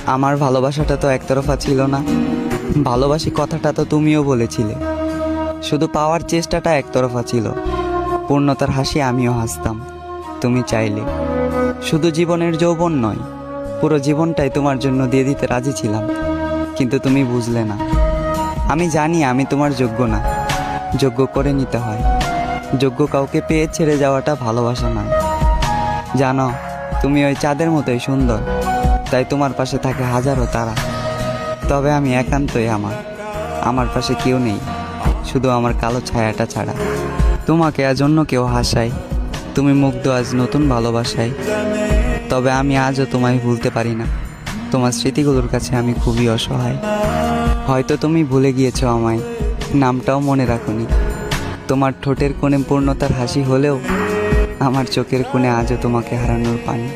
আমার ভালোবাসাটা তো একতরফা ছিল না, ভালোবাসি কথাটা তো তুমিও বলেছিলে। শুধু পাওয়ার চেষ্টাটা একতরফা ছিল, পূর্ণতার হাসি আমিও হাসতাম তুমি চাইলে। শুধু জীবনের যৌবন নয়, পুরো জীবনটাই তোমার জন্য দিয়ে দিতে রাজি ছিলাম, কিন্তু তুমি বুঝলে না। আমি জানি আমি তোমার যোগ্য না, যোগ্য করে নিতে হয়। যোগ্য কাউকে পেয়ে ছেড়ে যাওয়াটা ভালোবাসা নয়। জানো, তুমি ওই চাঁদের মতোই সুন্দর, তাই তোমার পাশে থাকে হাজারো তারা। তবে আমি একান্তই আমার পাশে কেউ নেই, শুধু আমার কালো ছায়াটা ছাড়া। তোমাকে আজ অন্য কেউ হাসায়, তুমি মুগ্ধ আজ নতুন ভালোবাসায়। তবে আমি আজও তোমায় ভুলতে পারি না, তোমার স্মৃতিগুলোর কাছে আমি খুবই অসহায়। হয়তো তুমি ভুলে গিয়েছো আমায়, নামটাও মনে রাখোনি। তোমার ঠোঁটের কোণে পূর্ণতার হাসি হলেও আমার চোখের কোণে আজও তোমাকে হারানোর পানি।